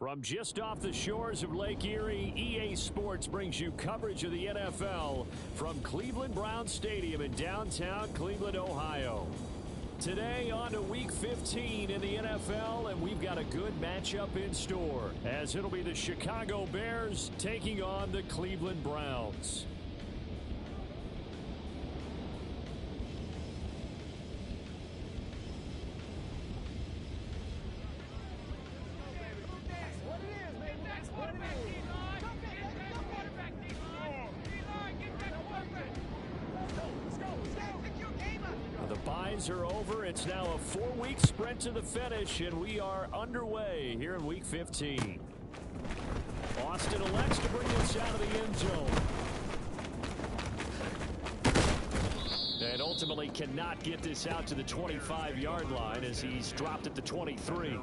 From just off the shores of Lake Erie, EA Sports brings you coverage of the NFL from Cleveland Browns Stadium in downtown Cleveland, Ohio. Today on to Week 15 in the NFL, and we've got a good matchup in store, as it'll be the Chicago Bears taking on the Cleveland Browns. Are over. It's now a 4-week sprint to the finish, and we are underway here in Week 15. Austin elects to bring this out of the end zone. And ultimately cannot get this out to the 25-yard line as he's dropped at the 23.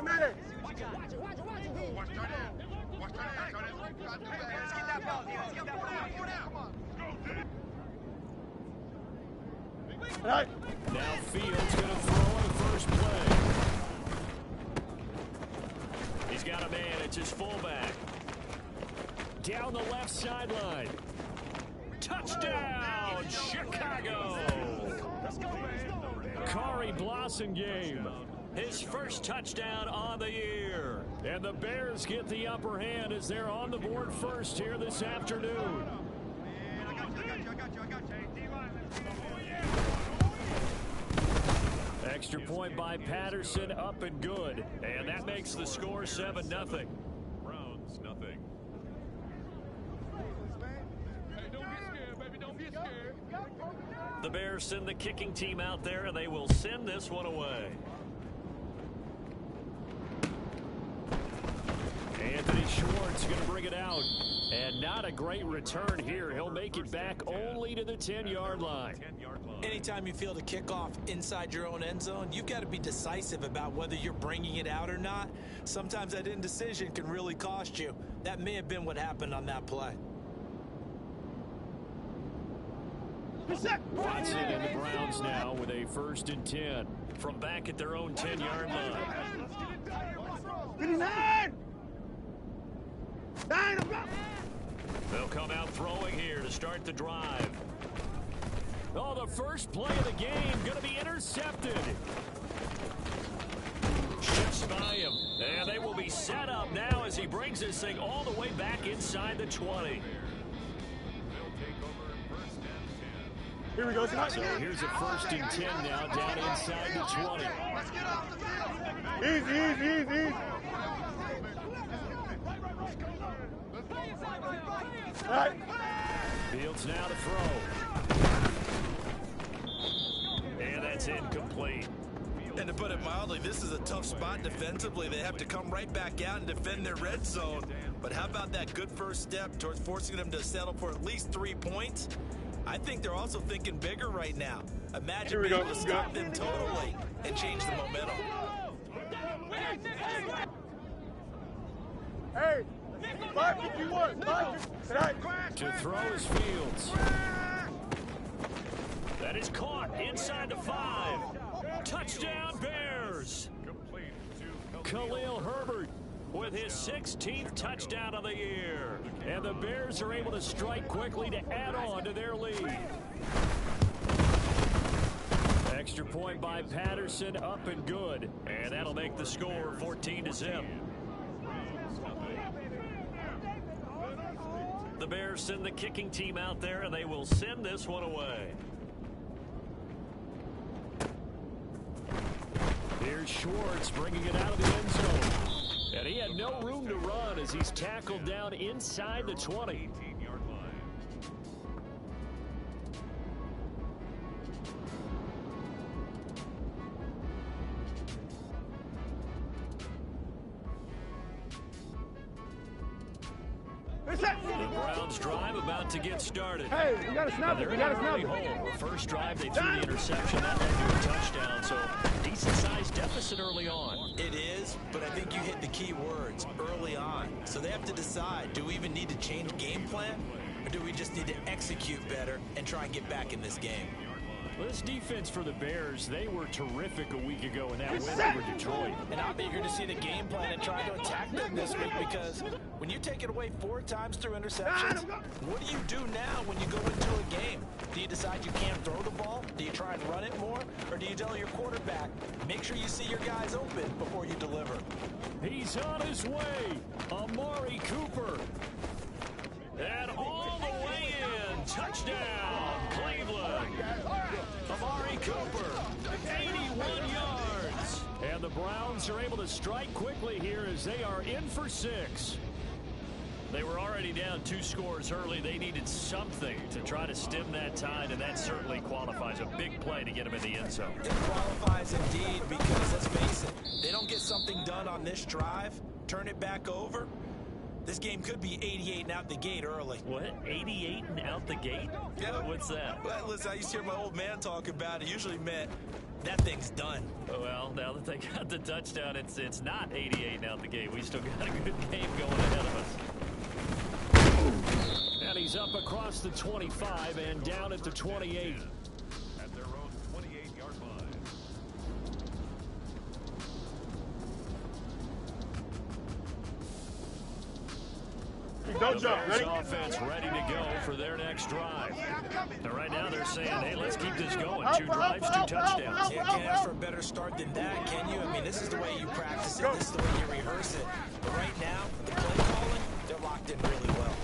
Matter. Now Fields going to throw on the first play. He's got a man. It's his fullback. Down the left sideline. Touchdown, Chicago. Kari Blossengame. His first touchdown on the year. And the Bears get the upper hand as they're on the board first here this afternoon. Extra point by Patterson, up and good. And that makes the score 7-0. Browns, nothing. Hey, don't get scared, baby. Don't get scared. The Bears send the kicking team out there, and they will send this one away. Anthony Schwartz going to bring it out. And not a great return here. He'll make it back only to the 10-yard line. Anytime you field a kickoff inside your own end zone, you've got to be decisive about whether you're bringing it out or not. Sometimes that indecision can really cost you. That may have been what happened on that play. Watson and the Browns now with a 1st and 10 from back at their own 10-yard line. They'll come out throwing here to start the drive. Oh, the first play of the game going to be intercepted. Ships by him. And they will be set up now as he brings this thing all the way back inside the 20. Here we go. So here's a 1st and 10 now down inside the 20. Let's get off the field. Easy. All right. Fields now to throw. And that's incomplete. And to put it mildly, this is a tough spot defensively. They have to come right back out and defend their red zone. But how about that good first step towards forcing them to settle for at least 3 points? I think they're also thinking bigger right now. Imagine being able to stop them totally and change the momentum. Hey, 551. To throw is Fields. That is caught inside the 5. Touchdown Bears. Khalil Herbert with his 16th touchdown of the year. And the Bears are able to strike quickly to add on to their lead. Extra point by Patterson, up and good. And that'll make the score 14-0. The Bears send the kicking team out there, and they will send this one away. Here's Schwartz bringing it out of the end zone. And he had no room to run as he's tackled down inside the 20. The Browns drive about to get started. Hey, we got to snap it. We got to snap it. The first drive, they threw the interception. That led to a touchdown. So decent-sized deficit early on. It is, is, but I think you hit the key words early on. So they have to decide, do we even need to change game plan, or do we just need to execute better and try and get back in this game? Well, this defense for the Bears, they were terrific a week ago in that win over Detroit. And I'm eager to see the game plan and try to attack them this week, because when you take it away 4 times through interceptions, what do you do now when you go into a game? Do you decide you can't throw the ball? Do you try and run it more? Or do you tell your quarterback, make sure you see your guys open before you deliver? He's on his way. Amari Cooper. And all the way in. Touchdown, Cleveland. Amari Cooper, 81 yards. And the Browns are able to strike quickly here as they are in for 6. They were already down 2 scores early. They needed something to try to stem that tide, and that certainly qualifies. A big play to get them in the end zone. It qualifies indeed, because let's face it, they don't get something done on this drive, turn it back over, this game could be 88 and out the gate early. What? 88 and out the gate? Yeah. What's that? Well, listen, I used to hear my old man talk about it. Usually meant that thing's done. Well, now that they got the touchdown, it's not 88 and out the gate. We still got a good game going ahead of us. And he's up across the 25 and down at the 28. At their own 28-yard line. Don't jump. Bears Ready? offense ready to go for their next drive. And right now they're saying, hey, let's keep this going. 2 drives, 2 touchdowns. You can't ask for a better start than that, can you? I mean, this is the way you practice it. This is the way you rehearse it. But right now, the play calling, they're locked in really well.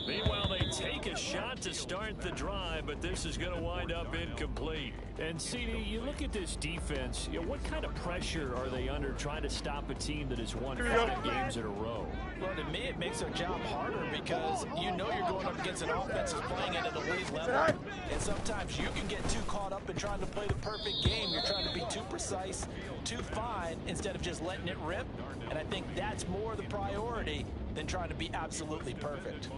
Meanwhile, they take a shot to start the drive, but this is going to wind up incomplete. And, CD, you look at this defense, what kind of pressure are they under trying to stop a team that has won 5 games in a row? Well, to me, it makes their job harder, because you know you're going up against an offense that's playing at an elite level. And sometimes you can get too caught up in trying to play the perfect game. You're trying to be too precise, too fine, instead of just letting it rip. And I think that's more the priority than trying to be absolutely perfect.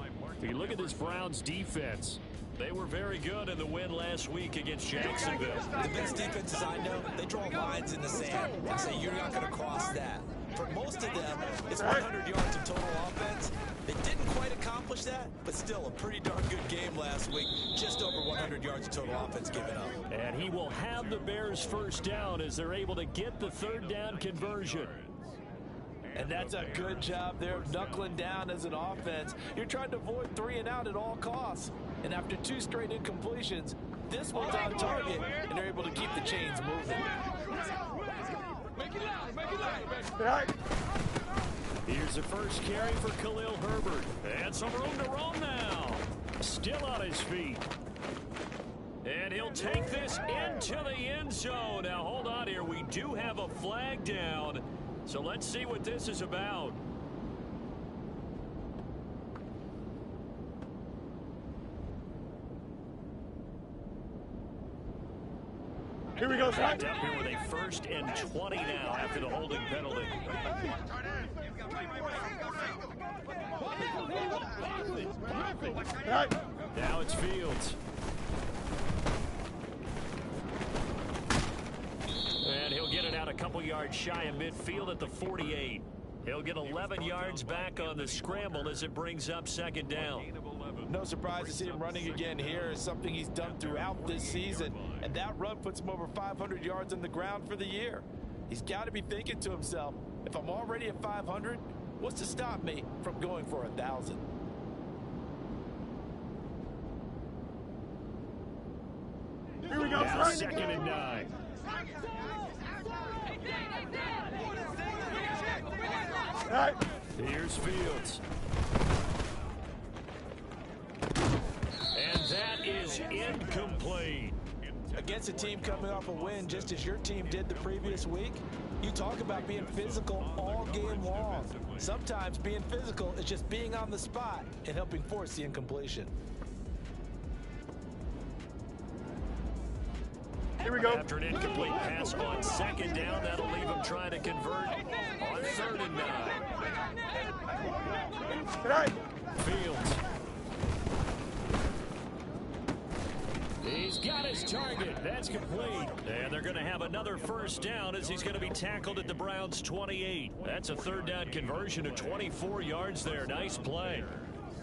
If you look at this Browns defense, they were very good in the win last week against Jacksonville. The best defenses I know, they draw lines in the sand and say you're not going to cross that. For most of them, it's 100 yards of total offense. They didn't quite accomplish that, but still a pretty darn good game last week. Just over 100 yards of total offense given up. And he will have the Bears first down as they're able to get the 3rd down conversion. And that's a good job there of knuckling down as an offense. You're trying to avoid 3 and out at all costs. And after 2 straight incompletions, this one's on target, and they're able to keep the chains moving. Right. Here's the first carry for Khalil Herbert. And some room to roam now. Still on his feet. And he'll take this into the end zone. Now, hold on here. We do have a flag down. So let's see what this is about. Here we go, son. Up here with a 1st and 20 now after the holding penalty. Right. Now it's Fields. And he'll get it out a couple yards shy of midfield at the 48. He'll get 11 yards back on the scramble as it brings up 2nd down. No surprise to see him running again here. Is something he's done throughout this season. And that run puts him over 500 yards on the ground for the year. He's got to be thinking to himself, if I'm already at 500, what's to stop me from going for 1,000? Here we go, Now son. 2nd and 9. Right. Here's Fields. And that is incomplete. Against a team coming off a win just as your team did the previous week, you talk about being physical all game long. Sometimes being physical is just being on the spot and helping force the incompletion. Here we go. After an incomplete pass on 2nd down, that'll leave him trying to convert on 3rd and 9. Right. Fields. He's got his target. That's complete. And they're going to have another first down as he's going to be tackled at the Browns' 28. That's a third down conversion of 24 yards there. Nice play.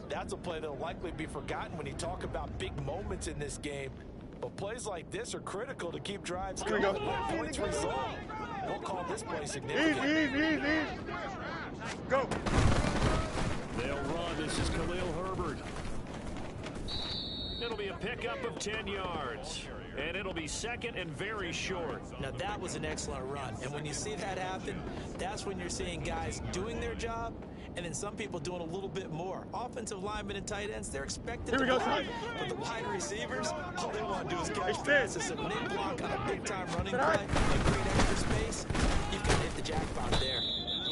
That's a play that'll likely be forgotten when you talk about big moments in this game. But plays like this are critical to keep drives going. Points result. We'll call this play significant. Easy. Go. They'll run. This is Khalil Herbert. It'll be a pickup of 10 yards. And it'll be second and very short. Now that was an excellent run. And when you see that happen, that's when you're seeing guys doing their job and then some people doing a little bit more. Offensive linemen and tight ends, they're expected to block. But the wide receivers, all they want to do is catch passes. And when they block on a big-time running play and create extra space, you've got to hit the jackpot there.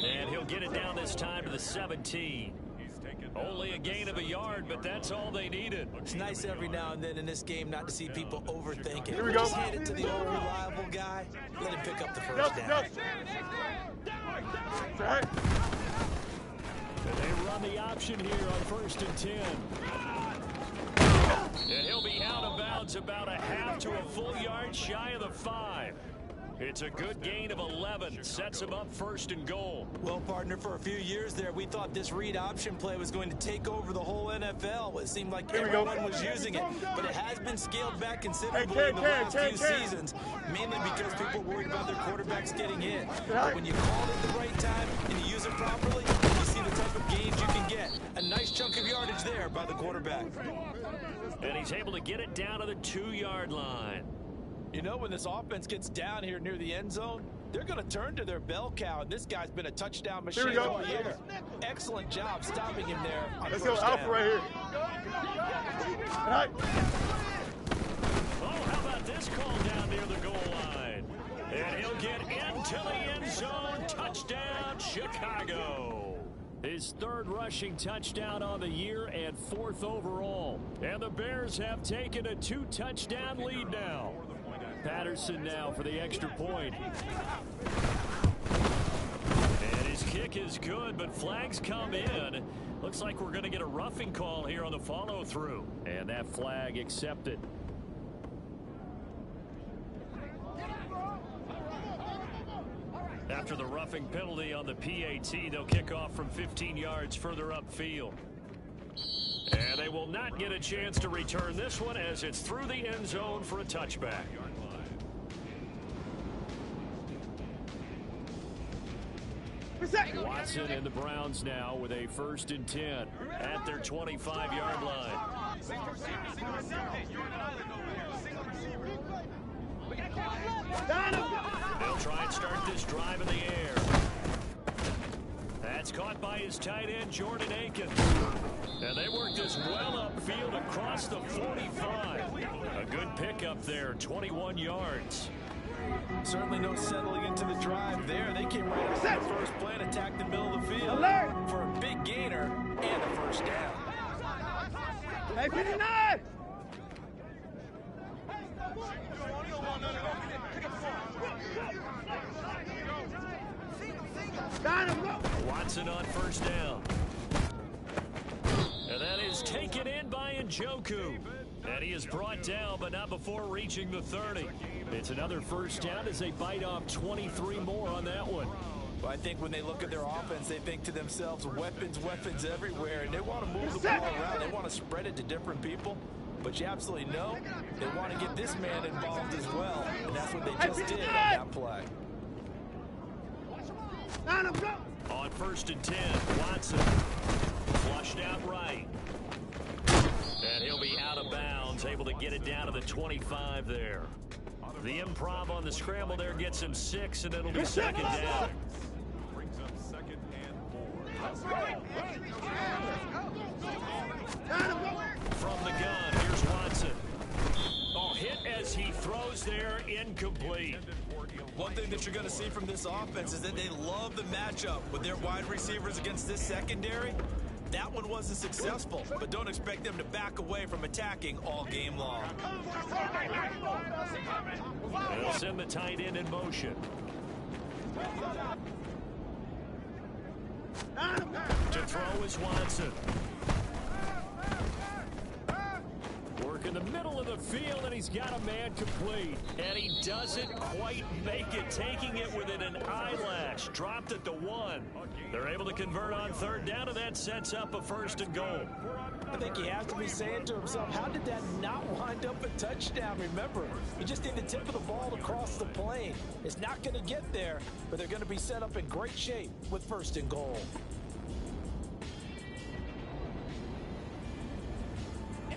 And he'll get it down this time to the 17. Only a gain of a yard, but that's all they needed. It's nice every now and then in this game not to see people overthink it. Here we go. Just hand it to the old reliable guy. Let him pick up the first down. Right. And they run the option here on 1st and 10. And he'll be out of bounds about a half to a full yard shy of the 5. It's a good gain of 11. Sets him up 1st and goal. Well, partner, for a few years there, we thought this read option play was going to take over the whole NFL. It seemed like everyone was using it, but it has been scaled back considerably in the last few seasons, mainly because people worried about their quarterbacks getting hit. But when you call it the right time and you use it properly, you see the type of gains you can get. A nice chunk of yardage there by the quarterback. And he's able to get it down to the 2-yard line. You know, when this offense gets down here near the end zone, they're going to turn to their bell cow, and this guy's been a touchdown machine all year. Excellent job stopping him there on Let's go first Alpha down. right here. Right. Oh, how about this call down near the goal line? And he'll get into the end zone. Touchdown, Chicago. His 3rd rushing touchdown on the year and 4th overall. And the Bears have taken a 2-touchdown lead now. Patterson now for the extra point. And his kick is good, but flags come in. Looks like we're going to get a roughing call here on the follow-through. And that flag accepted. After the roughing penalty on the PAT, they'll kick off from 15 yards further upfield. And they will not get a chance to return this one as it's through the end zone for a touchback. Watson and the Browns now with a 1st and 10 at their 25-yard line. They'll try and start this drive in the air. That's caught by his tight end, Jordan Akins. And they work this well upfield across the 45. A good pickup there, 21 yards. Certainly no settling into the drive there. They came right off the first play and attacked the middle of the field for a big gainer and a first down. Hey, 59! Watson on 1st down. And that is taken in by Njoku. And he is brought down, but not before reaching the 30. It's another first down as they bite off 23 more on that one. But I think when they look at their offense, they think to themselves, weapons everywhere, and they want to move the ball around. They want to spread it to different people. But you absolutely know they want to get this man involved as well, and that's what they just did on that play. On 1st and 10, Watson flushed out right. And he'll be out of bounds, able to get it down to the 25 there. The improv on the scramble there gets him 6, and it'll be 2nd down. Brings up 2nd and 4. From the gun, here's Watson. Oh, hit as he throws there, incomplete. One thing that you're going to see from this offense is that they love the matchup with their wide receivers against this secondary. That one wasn't successful, but don't expect them to back away from attacking all game long. They'll send the tight end in motion. To throw is Watson. Working in the middle of the field, and he's got a man complete. And he doesn't quite make it, taking it within an eyelash. Dropped at the 1. They're able to convert on third down, and that sets up a 1st and goal. I think he has to be saying to himself, how did that not wind up a touchdown? Remember, you just need the tip of the ball across the plane. It's not going to get there, but they're going to be set up in great shape with 1st and goal.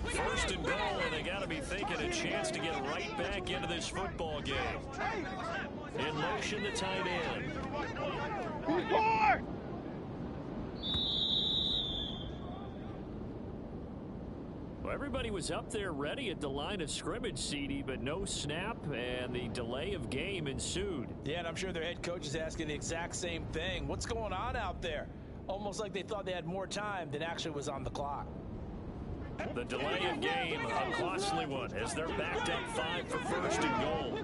First and goal, and they got to be thinking a chance to get right back into this football game. In motion, the tight end. Well, everybody was up there ready at the line of scrimmage, CD, but no snap, and the delay of game ensued. Yeah, and I'm sure their head coach is asking the exact same thing. What's going on out there? Almost like they thought they had more time than actually was on the clock. The delay of game, a costly one, as they're backed up 5 for 1st and goal.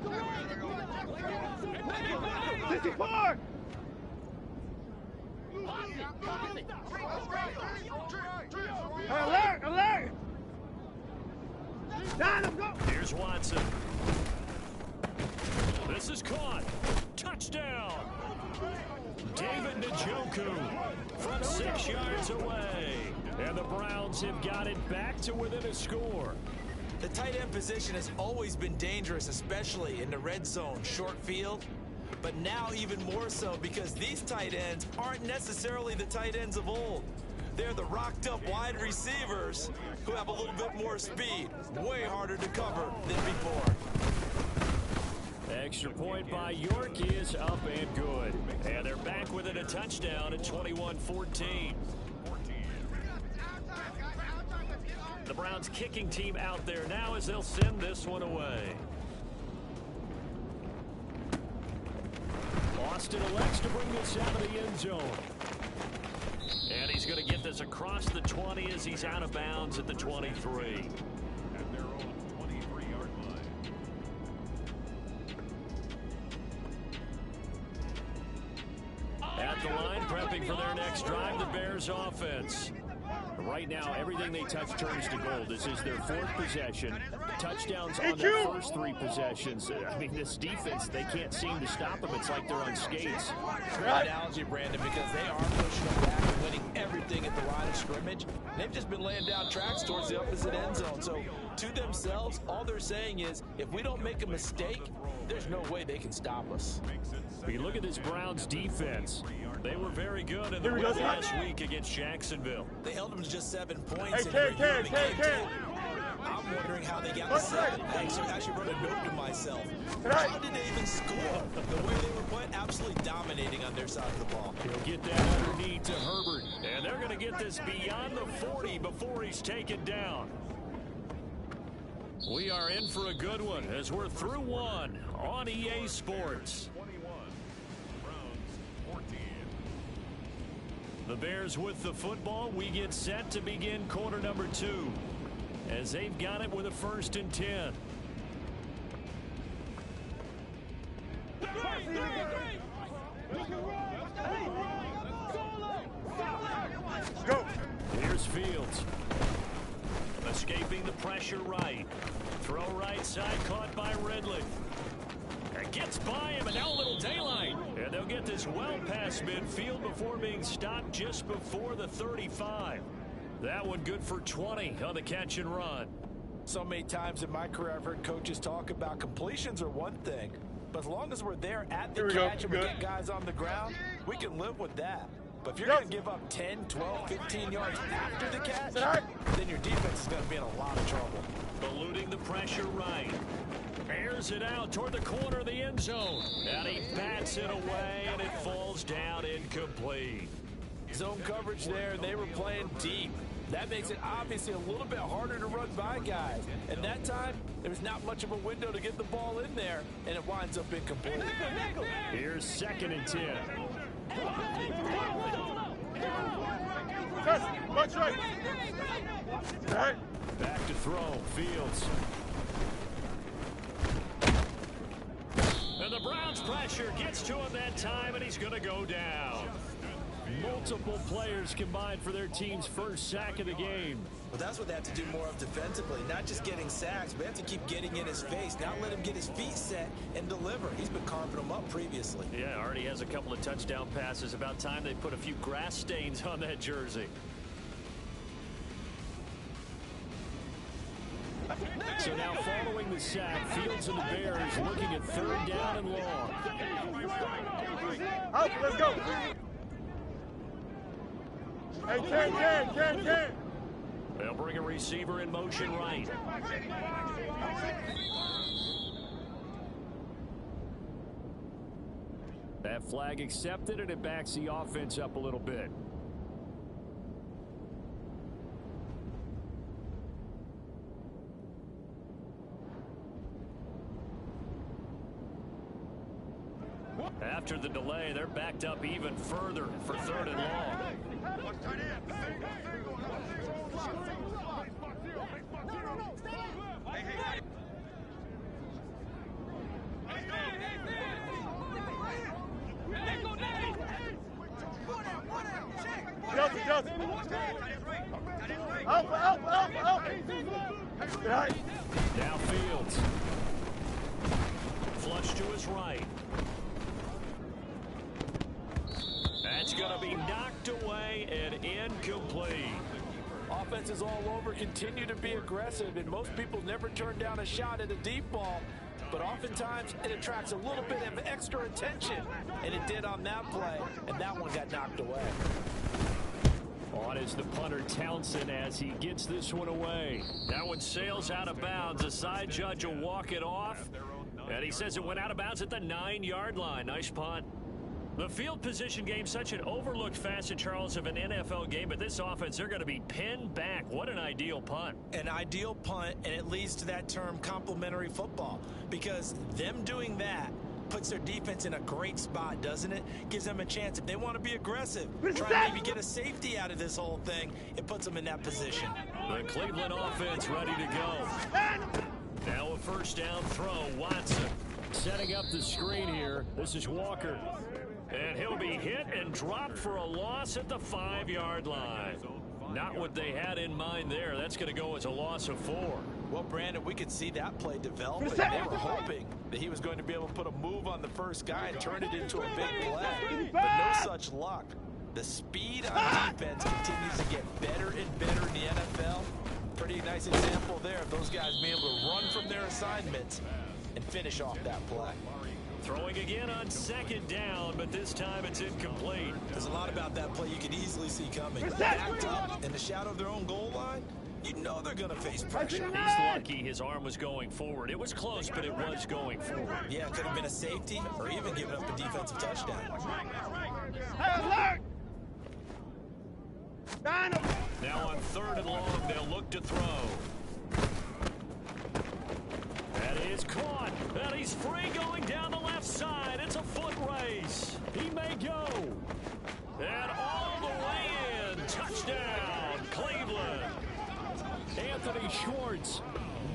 54! Alert! Alert! Down him, go! Here's Watson. This is caught. Touchdown! David Njoku from 6 yards away. And the Browns have got it back to within a score. The tight end position has always been dangerous, especially in the red zone, short field. But now even more so because these tight ends aren't necessarily the tight ends of old. They're the rocked up wide receivers who have a little bit more speed. Way harder to cover than before. Extra point by York is up and good. And they're back within a touchdown at 21-14. The Browns kicking team out there now as they'll send this one away. Austin elects to bring this out of the end zone. And he's going to get this across the 20 as he's out of bounds at the 23. At their own 23-yard line. At the line, prepping for their next drive, the Bears offense. Right now, everything they touch turns to gold. This is their 4th possession. Touchdowns on their first 3 possessions. I mean, this defense, they can't seem to stop them. It's like they're on skates. Great analogy, Brandon, because they are pushing them back and winning everything at the line of scrimmage. They've just been laying down tracks towards the opposite end zone. So, to themselves, all they're saying is, if we don't make a mistake, there's no way they can stop us. If you look at this Browns defense, they were very good in the win last week against Jacksonville. They held them to just 7 points. Hey, I'm wondering how they got the 7. I actually wrote a note to myself. How did they even score? The way they were playing, absolutely dominating on their side of the ball. He'll get that underneath to Herbert. And they're going to get this beyond the 40 before he's taken down. We are in for a good one as we're through one on EA Sports. 21. Browns 14. The Bears with the football. We get set to begin quarter number 2 as they've got it with a 1st and 10. Go! Here's Fields. Escaping the pressure right. Throw right side caught by Ridley. And gets by him and now a little daylight. And they'll get this well past midfield before being stopped just before the 35. That one good for 20 on the catch and run. So many times in my career I've heard coaches talk about completions are one thing, but as long as we're there at the catch and we get guys on the ground, we can live with that. But if you're going to give up 10, 12, 15 yards after the catch, then your defense is going to be in a lot of trouble. Eluding the pressure right. Airs it out toward the corner of the end zone. And he bats it away, and it falls down incomplete. Zone coverage there, and they were playing deep. That makes it obviously a little bit harder to run by guys. And that time, there was not much of a window to get the ball in there, and it winds up incomplete. Here's 2nd and 10. Watch right. All right. Back to throw. Fields. And the Browns pressure gets to him that time, and he's going to go down. Multiple players combined for their team's first sack of the game. Well, that's what they have to do more of defensively. Not just getting sacks, but they have to keep getting in his face. Not let him get his feet set and deliver. He's been carving them up previously. Yeah, already has a couple of touchdown passes. About time they put a few grass stains on that jersey. So now following the sack, Fields and the Bears looking at 3rd down and long. Up, let's go. Hey, Ken. They'll bring a receiver in motion right. That flag accepted, and it backs the offense up a little bit. After the delay, they're backed up even further for 3rd and long. Right. Now Fields. Flush to his right. That's going to be knocked away and incomplete. Offenses all over continue to be aggressive, and most people never turn down a shot at a deep ball. But oftentimes it attracts a little bit of extra attention, and it did on that play, and that one got knocked away. On is the punter Townsend as he gets this one away. That one sails out of bounds. The side judge will walk it off, and he says it went out of bounds at the 9-yard line. Nice punt. The field position game, such an overlooked facet, Charles, of an NFL game, but this offense, they're going to be pinned back. What an ideal punt. An ideal punt, and it leads to that term complementary football, because them doing that puts their defense in a great spot, doesn't it? Gives them a chance. If they want to be aggressive, try to maybe get a safety out of this whole thing, it puts them in that position. The Cleveland offense ready to go. Now a 1st down throw. Watson setting up the screen here. This is Walker. And he'll be hit and dropped for a loss at the 5-yard line. Not what they had in mind there. That's going to go as a loss of 4. Well, Brandon, we could see that play developing. They were hoping that he was going to be able to put a move on the first guy and turn it into a big play. But no such luck. The speed on defense continues to get better and better in the NFL. Pretty nice example there of those guys being able to run from their assignments and finish off that play. Throwing again on 2nd down, but this time it's incomplete. There's a lot about that play you can easily see coming. Backed up in the shadow of their own goal line, you know they're going to face pressure. He's lucky his arm was going forward. It was close, but it was going forward. Yeah, it could have been a safety or even given up a defensive touchdown. Now on 3rd and long, they'll look to throw. That is caught. And he's free going down the left side. It's a foot race. He may go. And all the way in. Touchdown, Cleveland. Anthony Schwartz,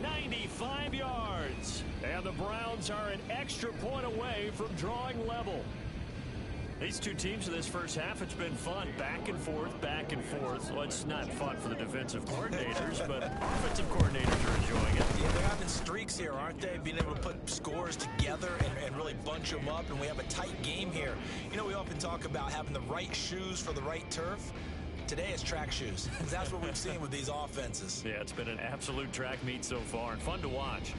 95 yards. And the Browns are an extra point away from drawing level. These two teams in this first half, it's been fun. Back and forth, back and forth. Well, it's not fun for the defensive coordinators, but offensive coordinators are enjoying it. Yeah, they're having streaks here, aren't they? Being able to put scores together and really bunch them up, and we have a tight game here. You know, we often talk about having the right shoes for the right turf. Today it's track shoes. That's what we've seen with these offenses. Yeah, it's been an absolute track meet so far and fun to watch.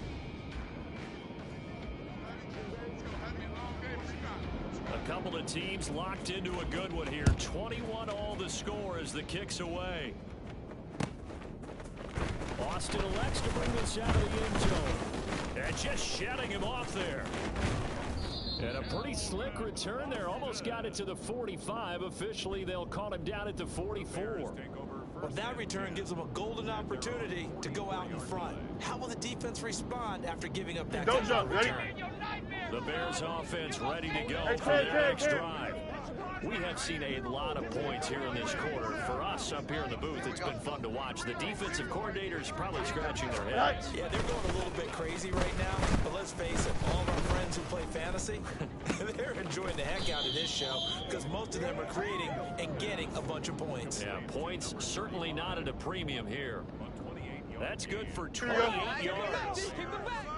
A couple of teams locked into a good one here. 21-all the score as the kick's away. Austin elects to bring this out of the end zone. And just shutting him off there. And a pretty slick return there. Almost got it to the 45. Officially, they'll call him down at the 44. Well, that return gives them a golden opportunity to go out in front. How will the defense respond after giving up that kind of return? The Bears offense ready to go for their next drive. We have seen a lot of points here in this quarter. For us up here in the booth, it's been fun to watch. The defensive coordinators probably scratching their heads. Yeah, they're going a little bit crazy right now. But let's face it, all of our friends who play fantasy, they're enjoying enjoying the heck out of this show because most of them are creating and getting a bunch of points. Yeah, points certainly not at a premium here. That's good for 28 yards.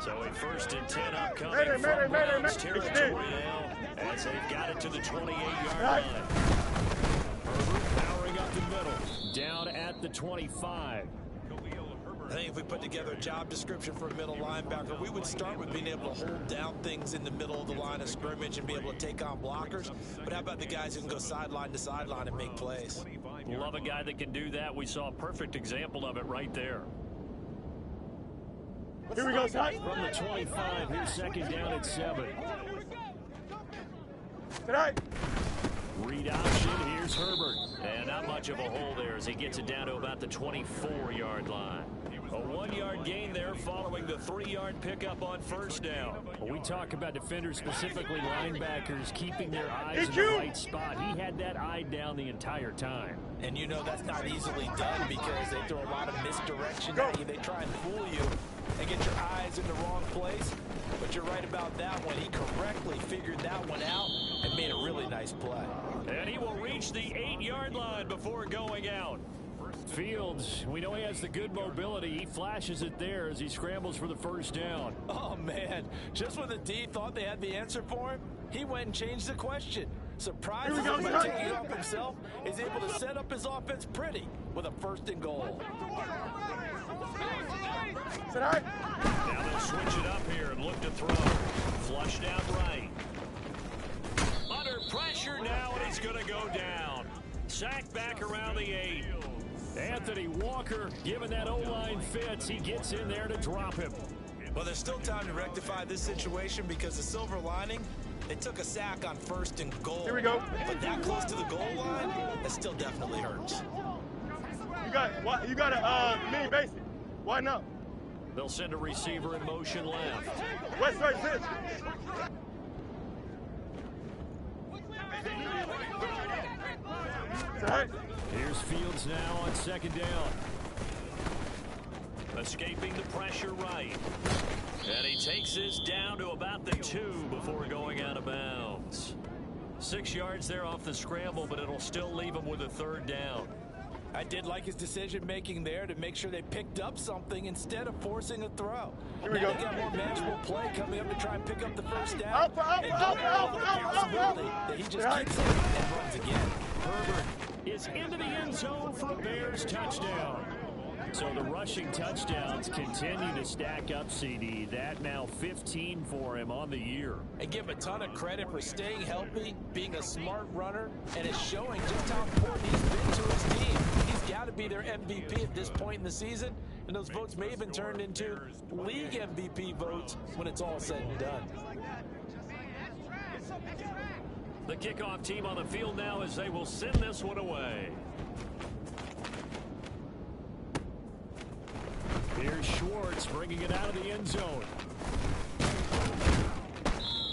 So a 1st and 10 upcoming from Browns territory now as they've got it to the 28-yard line. Herbert powering up the middle, down at the 25. I think if we put together a job description for a middle linebacker, we would start with being able to hold down things in the middle of the line of scrimmage and be able to take on blockers. But how about the guys who can go sideline to sideline and make plays? Love a guy that can do that. We saw a perfect example of it right there. Here we go, Ty. From the 25, here's 2nd down at 7. Tonight. Read option, here's Herbert. And not much of a hole there as he gets it down to about the 24-yard line. A 1-yard gain there following the 3-yard pickup on 1st down. When we talk about defenders, specifically linebackers, keeping their eyes in the right spot, he had that eye down the entire time. And you know that's not easily done because they throw a lot of misdirection at you. They try and fool you and get your eyes in the wrong place. But you're right about that one. He correctly figured that one out and made a really nice play. And he will reach the 8-yard line before going out. Fields, we know he has the good mobility. He flashes it there as he scrambles for the 1st down. Oh, man. Just when the D thought they had the answer for him, he went and changed the question. Surprisingly, by taking it off himself, is able to set up his offense pretty with a 1st and goal. Now they'll switch it up here and look to throw. Flushed out right. Under pressure now, and he's going to go down. Sacked back around the 8. Anthony Walker, given that O-line fits, he gets in there to drop him. Well, there's still time to rectify this situation because the silver lining, they took a sack on 1st and goal. Here we go. But that close to the goal line, that still definitely hurts. You got a mini basic. Why not? They'll send a receiver in motion left. West side pitch. Here's Fields now on 2nd down. Escaping the pressure right. And he takes this down to about the 2 before going out of bounds. 6 yards there off the scramble, but it'll still leave him with a 3rd down. I did like his decision-making there to make sure they picked up something instead of forcing a throw. Here we go. They got more manageable play coming up to try and pick up the 1st down. Up. That he just kicks it and runs again. Herbert is into the end zone for a Bears touchdown. So the rushing touchdowns continue to stack up, CD. That now 15 for him on the year. And give him a ton of credit for staying healthy, being a smart runner, and it's showing just how important he's been to his team. He's got to be their MVP at this point in the season, and those votes may have been turned into league MVP votes when it's all said and done. The kickoff team on the field now as they will send this one away. Here's Schwartz bringing it out of the end zone.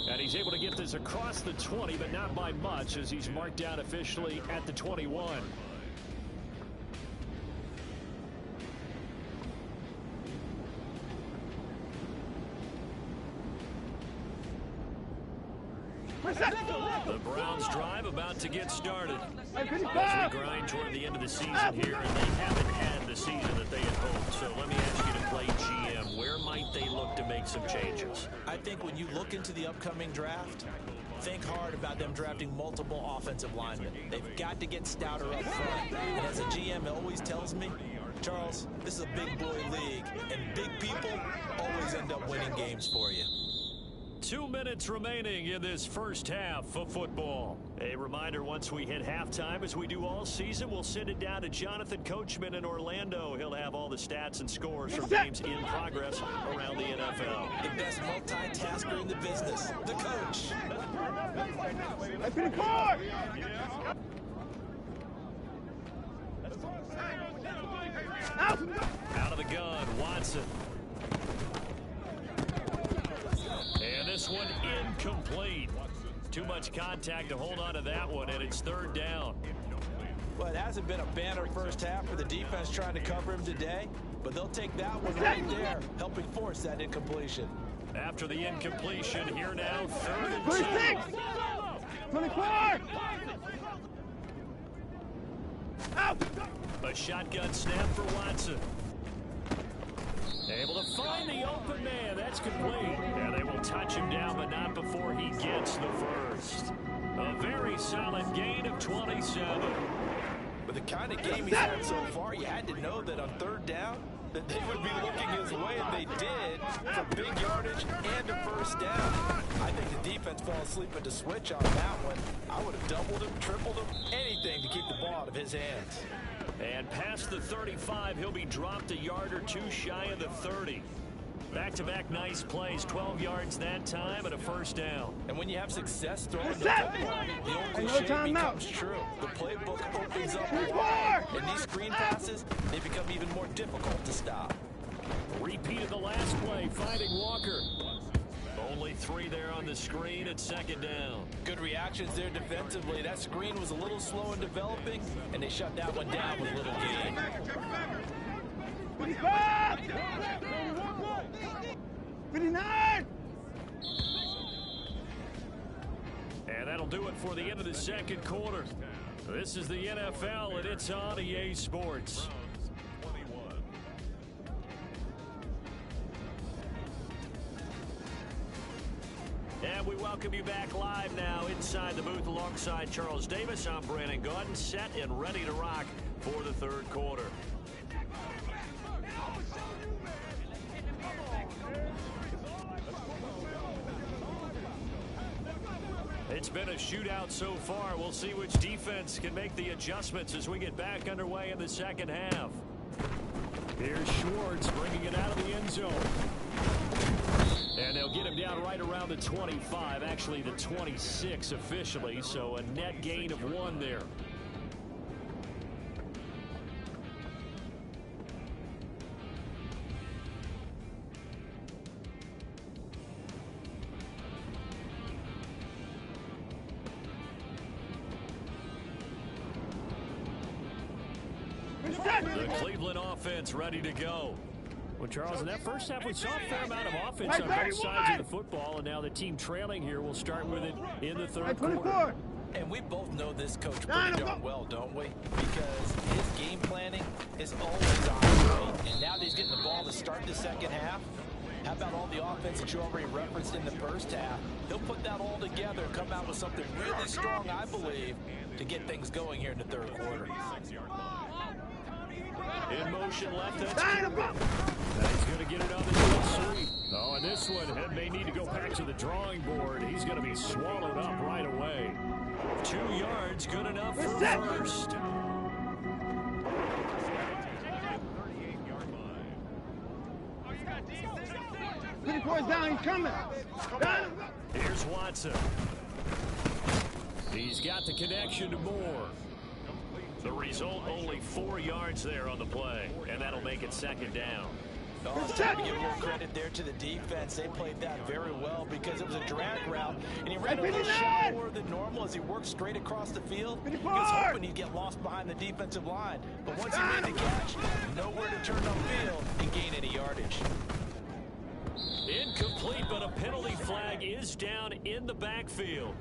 And he's able to get this across the 20, but not by much as he's marked down officially at the 21. The Browns drive about to get started as we grind toward the end of the season here, and they haven't had the season that they had hoped. So let me ask you to play GM. Where might they look to make some changes? I think when you look into the upcoming draft, think hard about them drafting multiple offensive linemen. They've got to get stouter up front. And as a GM always tells me, Charles, this is a big boy league, and big people always end up winning games for you. 2 minutes remaining in this first half of football. A reminder, once we hit halftime, as we do all season, we'll send it down to Jonathan Coachman in Orlando. He'll have all the stats and scores from games in progress around the NFL. The best multitasker in the business, the coach. Out of the gun, Watson. And this one incomplete. Too much contact to hold on to that one, and it's 3rd down. Well, it hasn't been a banner first half for the defense trying to cover him today, but they'll take that one right there, helping force that incompletion. After the incompletion, here now, 3rd and 2. 24! Out! A shotgun snap for Watson. Able to find the open man. That's complete. And they will touch him down, but not before he gets the first. A very solid gain of 27. With the kind of game he's had so far, you had to know that on third down, that they would be looking his way, and they did, for big yardage and a first down. I think the defense fell asleep at the switch on that one. I would have doubled him, tripled him, anything to keep the ball out of his hands. And past the 35, he'll be dropped a yard or two shy of the 30. Back-to-back nice plays, 12 yards that time and a first down. And when you have success throwing the football, the old cliche becomes true. The playbook opens up wide, and these screen passes, they become even more difficult to stop. Repeat of the last play, finding Walker. Only 3 there on the screen at second down. Good reactions there defensively. That screen was a little slow in developing, and they shut that one down with a little gain. 59! And that'll do it for the end of the second quarter. This is the NFL, and it's on EA Sports. And we welcome you back live now inside the booth alongside Charles Davis. I'm Brandon Gordon, set and ready to rock for the third quarter. It's been a shootout so far. We'll see which defense can make the adjustments as we get back underway in the second half. Here's Schwartz bringing it out of the end zone. And they'll get him down right around the 25, actually the 26 officially, so a net gain of 1 there. The Cleveland offense ready to go. Well, Charles, in that first half, we saw a fair amount of offense on both sides of the football, and now the team trailing here will start with it in the third quarter. And we both know this coach pretty darn well, don't we? Because his game planning is always on point. And now that he's getting the ball to start the second half, how about all the offense that you already referenced in the first half? He'll put that all together and come out with something really strong, I believe, to get things going here in the third quarter. In motion left, that's he's going to get it on the sweep. Oh, and this one may need to go back to the drawing board. He's going to be swallowed up right away. 2 yards, good enough for first. 38-yard line. 24's down, he's coming. Here's Watson. He's got the connection to Moore. The result, only 4 yards there on the play, and that'll make it second down. Oh, it's time to give more credit there to the defense. They played that very well because it was a drag route, and he ran a little shallower than normal as he worked straight across the field. He was hoping he'd get lost behind the defensive line, but once he made the catch, nowhere to turn upfield and gain any yardage. Incomplete, but a penalty flag is down in the backfield.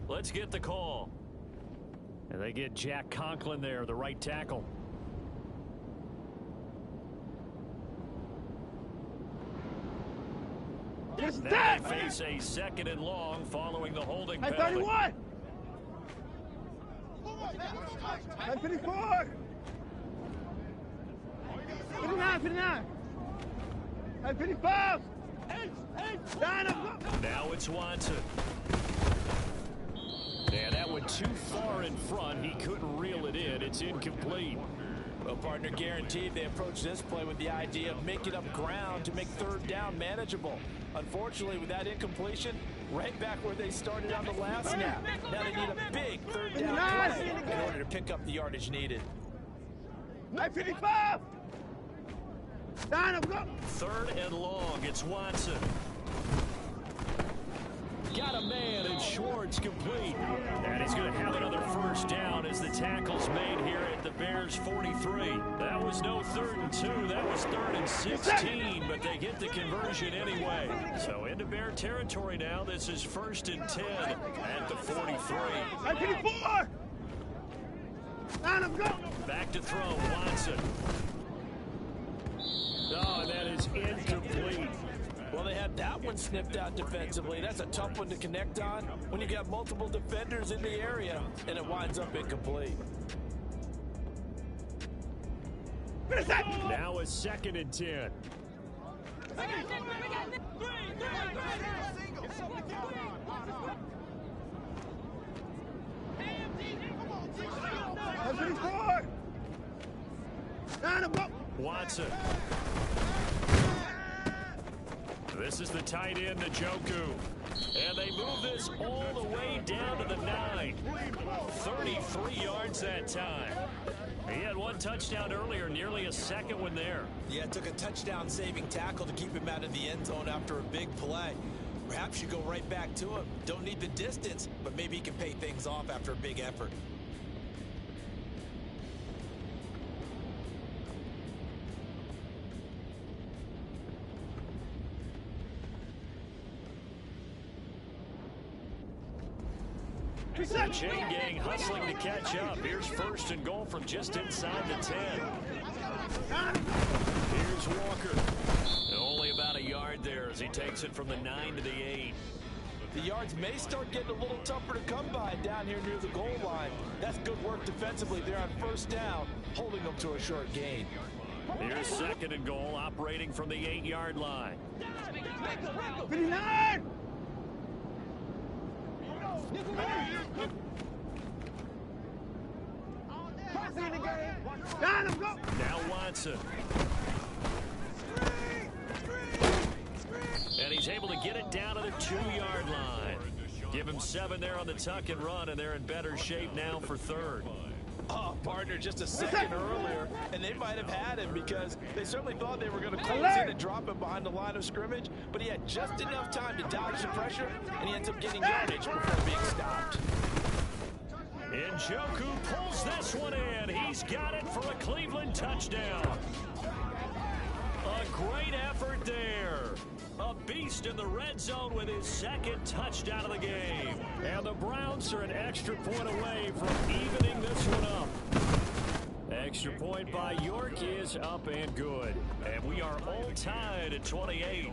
Let's get the call. And they get Jack Conklin there, the right tackle. Then they face a second and long following the holding penalty. 31! 54! 59, 59! 55! Now it's Watson. And that went too far in front. He couldn't reel it in. It's incomplete. Well, partner, guaranteed they approach this play with the idea of making up ground to make third down manageable. Unfortunately, with that incompletion, right back where they started on the last snap. Now they need a big third down play in order to pick up the yardage needed. 55! Third and long. It's Watson. Got a man, and Schwartz effort's complete. And he's going to have another first down as the tackle's made here at the Bears 43. That was no 3rd and 2. That was 3rd and 16, but they get the conversion anyway. So into Bear territory now. This is 1st and 10 at the 43. 4. Back to throw, Watson. Oh, and that is incomplete. Well, they had that one snipped out defensively. That's a tough one to connect on when you got multiple defenders in the area, and it winds up incomplete. Now a 2nd and 10. Watson. This is the tight end, Njoku. And they move this all the way down to the 9. 33 yards that time. He had one touchdown earlier, nearly a second one there. Yeah, it took a touchdown-saving tackle to keep him out of the end zone after a big play. Perhaps you go right back to him. Don't need the distance, but maybe he can pay things off after a big effort. The chain gang hustling to catch up. Here's 1st and goal from just inside the 10. Here's Walker. Only about a yard there as he takes it from the 9 to the 8. The yards may start getting a little tougher to come by down here near the goal line. That's good work defensively there on 1st down, holding them to a short gain. Here's 2nd and goal, operating from the 8-yard line. 59! Now Watson. And he's able to get it down to the 2-yard line. Give him 7 there on the tuck and run, and they're in better shape now for 3rd. Oh, partner, just a second earlier, and they might have had him because they certainly thought they were going to close in and drop him behind the line of scrimmage, but he had just enough time to dodge the pressure, and he ends up getting yardage before being stopped. Njoku pulls this one in. He's got it for a Cleveland touchdown. A great effort there. A beast in the red zone with his 2nd touchdown of the game. And the Browns are an extra point away from evening this one up. Extra point by York is up and good. And we are all tied at 28.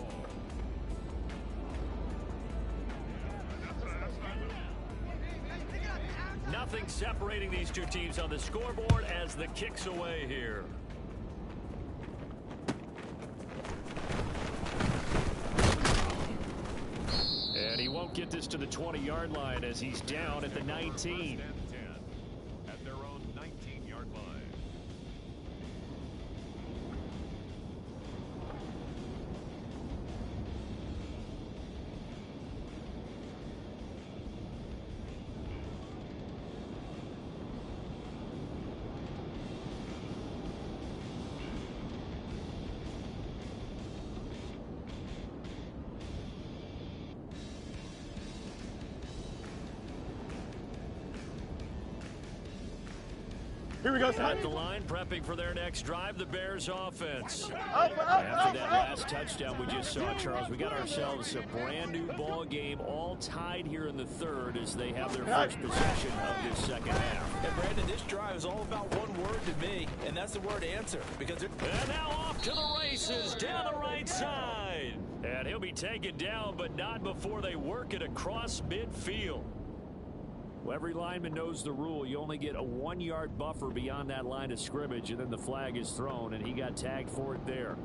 Nothing separating these two teams on the scoreboard as the kick's away here. And he won't get this to the 20-yard line as he's down at the 19. At their own 19-yard line. Here we go, At the line, prepping for their next drive, the Bears offense. Up, After that last touchdown we just saw, Charles, we got ourselves a brand new ball game, all tied here in the 3rd as they have their first possession of this 2nd half. And Brandon, this drive is all about one word to me, and that's the word answer. Because and now off to the races down the right side. And he'll be taken down, but not before they work it across midfield. Well, every lineman knows the rule. You only get a 1-yard buffer beyond that line of scrimmage, and then the flag is thrown, and he got tagged for it there.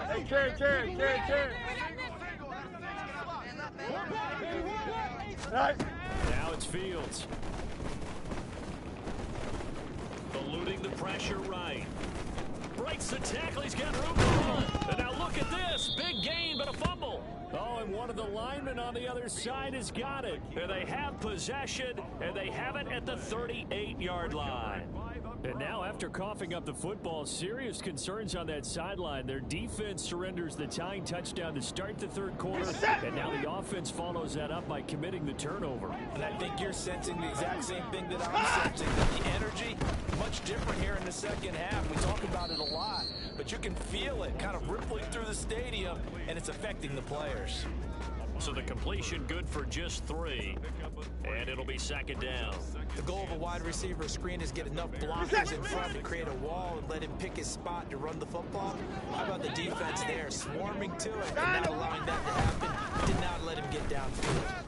Hey, carry. Right. Now it's Fields. Eluding the pressure right. breaks the tackle. He's got room to run. And now look at this. Big gain, but a fumble. Oh, and one of the linemen on the other side has got it. And they have possession, and they have it at the 38-yard line. And now, after coughing up the football, serious concerns on that sideline. Their defense surrenders the tying touchdown to start the third quarter, and now the offense follows that up by committing the turnover. And I think you're sensing the exact same thing that I'm sensing, that the energy much different here in the second half. We talk about it a lot, but you can feel it kind of rippling through the stadium, and it's affecting the players. So the completion good for just 3, and it'll be second down. The goal of a wide receiver screen is get enough blockers in front to create a wall and let him pick his spot to run the football. How about the defense there, swarming to it and not allowing that to happen? Did not let him get downfield.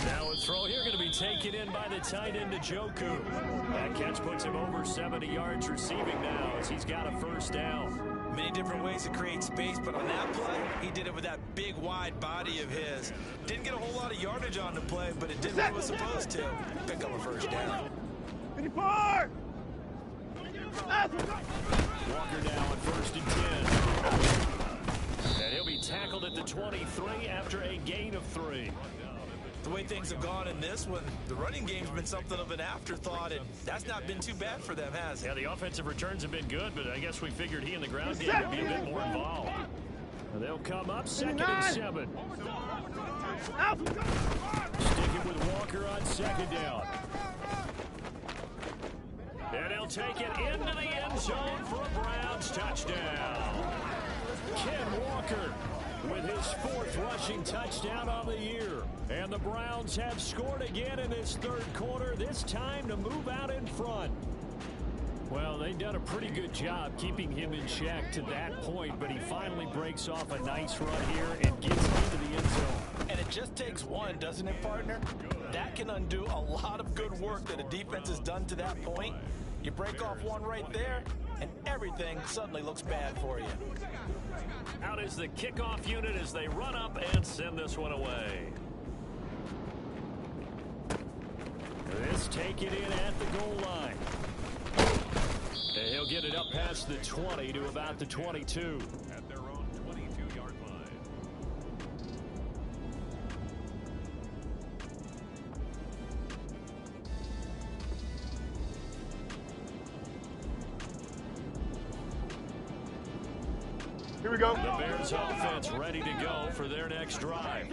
Now a throw here going to be taken in by the tight end Njoku. That catch puts him over 70 yards receiving now as he's got a first down. Many different ways to create space, but on that play, he did it with that big, wide body of his. Didn't get a whole lot of yardage on the play, but it did what it was supposed to. Pick up a first down. Walker now on 1st and 10. And he'll be tackled at the 23 after a gain of 3. The way things have gone in this one, the running game's been something of an afterthought, and that's not been too bad for them, has it? Yeah, the offensive returns have been good, but I guess we figured he in the ground game would be a bit more involved. And they'll come up 2nd and 7. Sticking with Walker on 2nd down. And he'll take it into the end zone for a Browns touchdown. Ken Walker with his 4th rushing touchdown of the year. And the Browns have scored again in this third quarter, this time to move out in front. Well, they've done a pretty good job keeping him in check to that point, but he finally breaks off a nice run here and gets into the end zone. And it just takes one, doesn't it, partner? That can undo a lot of good work that a defense has done to that point. You break off one right there, and everything suddenly looks bad for you. Out is the kickoff unit as they run up and send this one away. This take it in at the goal line. And he'll get it up past the 20 to about the 22. At their own 22-yard line. Here we go. The Bears offense ready to go for their next drive.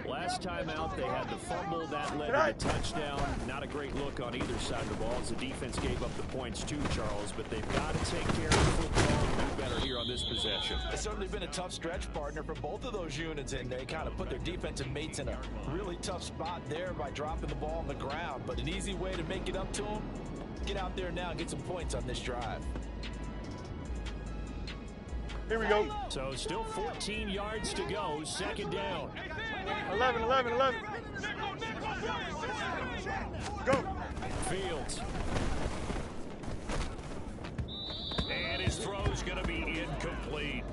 Last time out, they had the fumble. That led to the touchdown. Not a great look on either side of the ball as the defense gave up the points too, Charles, but they've got to take care of the football and do better here on this possession. It's certainly been a tough stretch, partner, for both of those units, and they kind of put their defensive mates in a really tough spot there by dropping the ball on the ground. But an easy way to make it up to them, get out there now and get some points on this drive. Here we go. So still 14 yards to go, 2nd down. 11. Go. Fields. And his throw's going to be incomplete.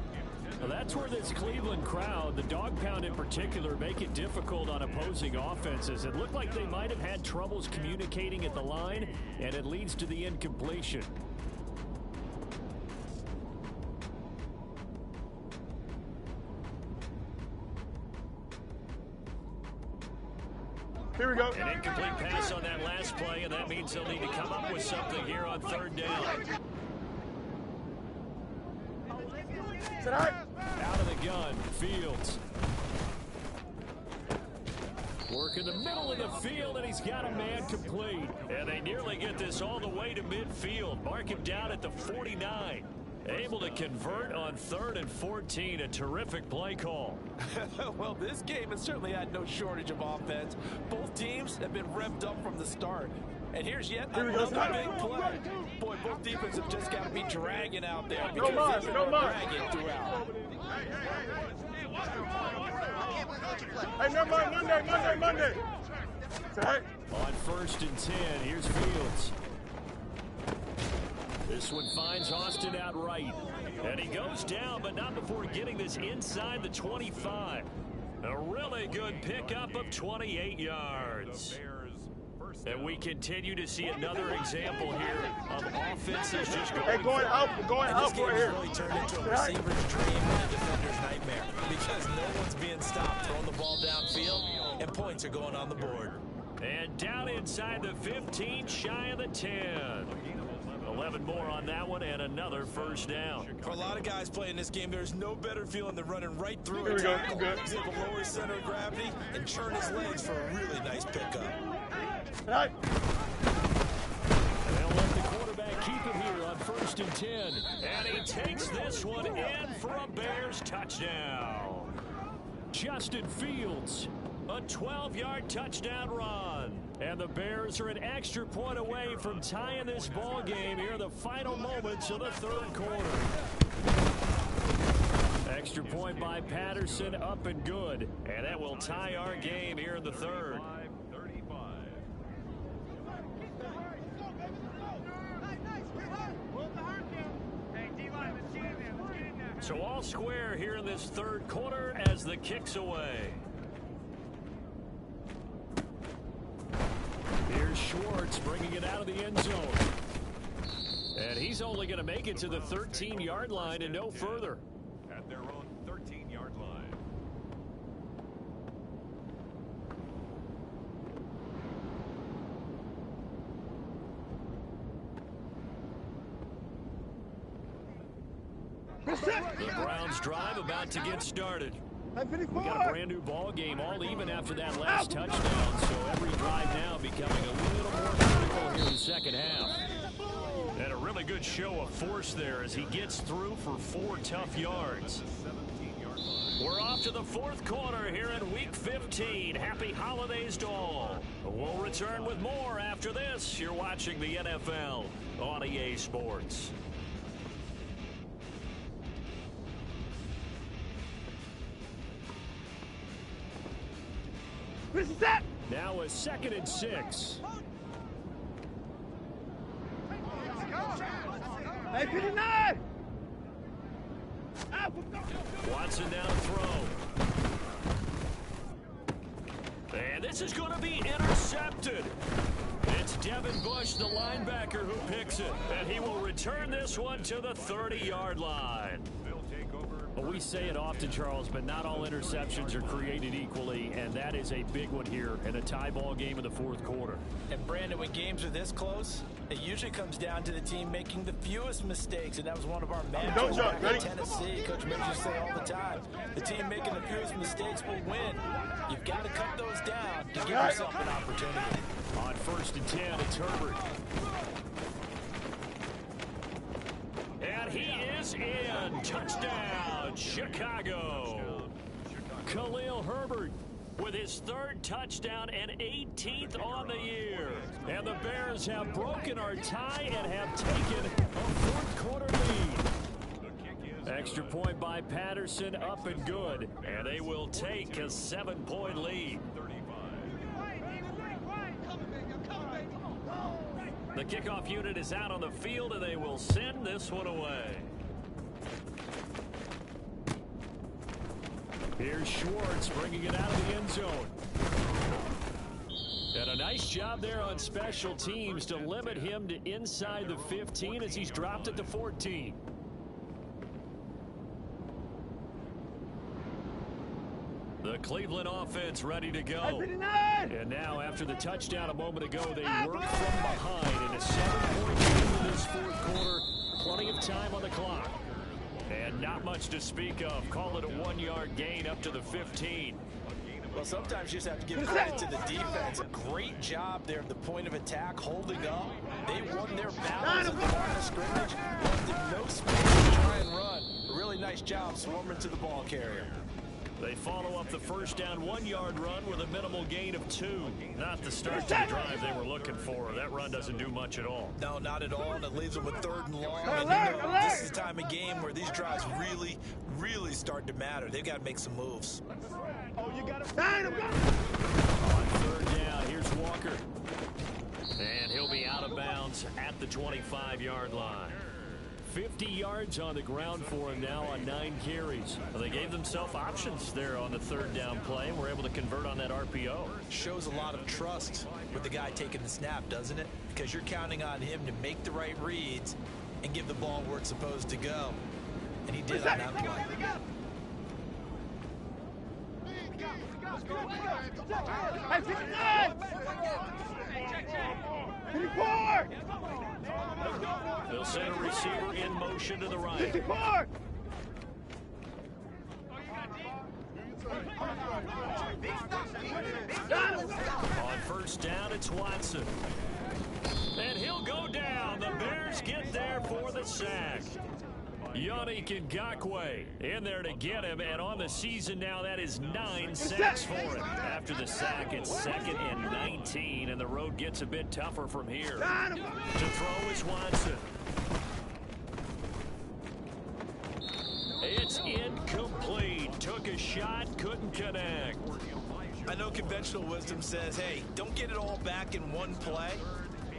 Well, that's where this Cleveland crowd, the dog pound in particular, make it difficult on opposing offenses. It looked like they might have had troubles communicating at the line, and it leads to the incompletion. Here we go. An incomplete pass on that last play, and that means they'll need to come up with something here on 3rd down. Out of the gun, Fields. Work in the middle of the field, and he's got a man complete. And they nearly get this all the way to midfield. Mark him down at the 49. Able to convert on 3rd and 14. A terrific play call. Well, this game has certainly had no shortage of offense. Both teams have been revved up from the start. And here's yet another big play. Boy, both defenses have just got to be dragging out there because they've been dragging throughout. Hey, never mind. Monday. On 1st and 10, here's Fields. This one finds Austin outright. And he goes down, but not before getting this inside the 25. A really good pickup of 28 yards. The Bears' And we continue to see another example here of offenses just going. Hey, going up This game right has here. really turned into a receiver's dream and a defender's nightmare because no one's being stopped throwing the ball downfield, and points are going on the board. And down inside the 15, shy of the 10. 11 more on that one, and another first down. For a lot of guys playing this game, there's no better feeling than running right through Here a we go. tackle. Good. He's able to lower his center of gravity and churn his legs for a really nice pickup. Right. And they'll let the quarterback keep it here on 1st and 10. And he takes this one in for a Bears touchdown. Justin Fields, a 12-yard touchdown run. And the Bears are an extra point away from tying this ball game here in the final moments of the third quarter. Extra point by Patterson, up and good. And that will tie our game here in the third. So all square here in this third quarter as the kick's away. Here's Schwartz bringing it out of the end zone. And he's only going to make it to the 13-yard line and no further. At their own 13-yard line. The Browns drive about to get started. We got a brand new ball game, all even after that last touchdown, so every drive now becoming a little more critical here in the second half. And a really good show of force there as he gets through for 4 tough yards. We're off to the fourth quarter here in Week 15. Happy holidays to all. We'll return with more after this. You're watching the NFL on EA Sports. Now a 2nd and 6. Hey, 59! Watson now throw. And this is going to be intercepted. It's Devin Bush, the linebacker, who picks it. And he will return this one to the 30-yard line. Well, we say it often, Charles, but not all interceptions are created equally, and that is a big one here in a tie ball game in the fourth quarter. And Brandon, when games are this close, it usually comes down to the team making the fewest mistakes, and that was one of our mantras back in Tennessee. Coach Mitch used to say all the time, the team making the fewest mistakes will win. You've got to cut those down to give yourself an opportunity. On 1st and 10, it's Herbert. And he is in. Touchdown, Chicago. Khalil Herbert with his 3rd touchdown and 18th on the year. And the Bears have broken our tie and have taken a fourth quarter lead. Extra point by Patterson, up and good. And they will take a 7-point lead. The kickoff unit is out on the field, and they will send this one away. Here's Schwartz bringing it out of the end zone. And a nice job there on special teams to limit him to inside the 15 as he's dropped it to 14. The Cleveland offense ready to go. And now, after the touchdown a moment ago, they work from behind in a 7-point game in this fourth quarter. Plenty of time on the clock. And not much to speak of. Call it a 1-yard gain up to the 15. Well, sometimes you just have to give credit to the defense. A great job there at the point of attack, holding up. They won their battles at the line of scrimmage, left them no space to try and run. A really nice job swarming to the ball carrier. They follow up the first down 1-yard run with a minimal gain of 2. Not the start to the drive they were looking for. That run doesn't do much at all. No, not at all, and it leaves them with 3rd and long. And you know, this is the time of game where these drives really start to matter. They've got to make some moves. Oh, you got him. On 3rd down, here's Walker. And he'll be out of bounds at the 25-yard line. 50 yards on the ground for him now on 9 carries. Well, they gave themselves options there on the third down play and were able to convert on that RPO. Shows a lot of trust with the guy taking the snap, doesn't it? Because you're counting on him to make the right reads and give the ball where it's supposed to go. And he did on that play. They'll send a receiver in motion to the right. On first down, it's Watson. And he'll go down. The Bears get there for the sack. Yannick Ngakoue in there to get him, and on the season now, that is 9 sacks for him. After the sack, it's 2nd and 19, and the road gets a bit tougher from here. To throw is Watson. It's incomplete. Took a shot, couldn't connect. I know conventional wisdom says, hey, don't get it all back in one play,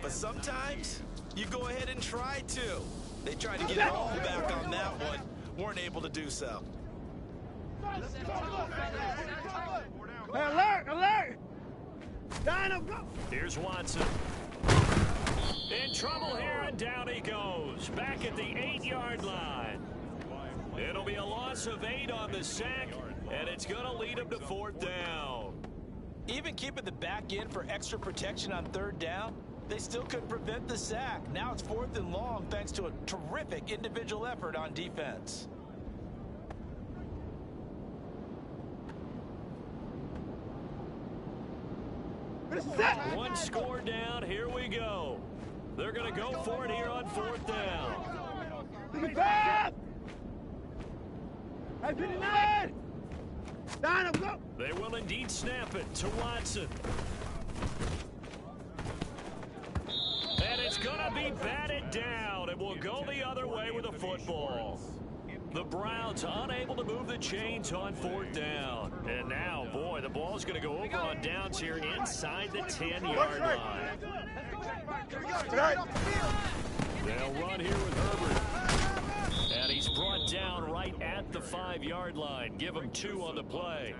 but sometimes you go ahead and try to. They tried to get it all back on that one, weren't able to do so. Alert! Alert! Dino, go! Here's Watson. In trouble here, and down he goes. Back at the 8-yard line. It'll be a loss of 8 on the sack, and it's going to lead him to 4th down. Even keeping the back end for extra protection on 3rd down, they still couldn't prevent the sack. Now it's 4th and long thanks to a terrific individual effort on defense. One score down. Here we go. They're going to go for it here on 4th down. They will indeed snap it to Watson. And it's going to be batted down. It will go the other way with the football. The Browns unable to move the chains on 4th down. And now, boy, the ball's going to go over on downs here inside the 10-yard line. They'll run here with Herbert. And he's brought down right at the 5-yard line. Give him 2 on the play.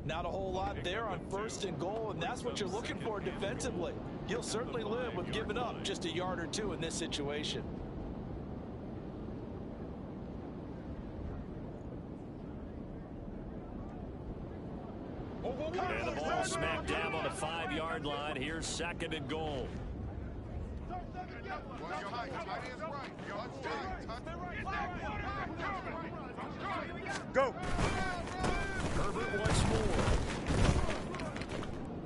Not a whole lot there on 1st and goal, and that's what you're looking for defensively. You'll certainly live with giving up just a yard or 2 in this situation. And the ball smacked down on the 5-yard line. Here's 2nd and goal. Go. Herbert once more.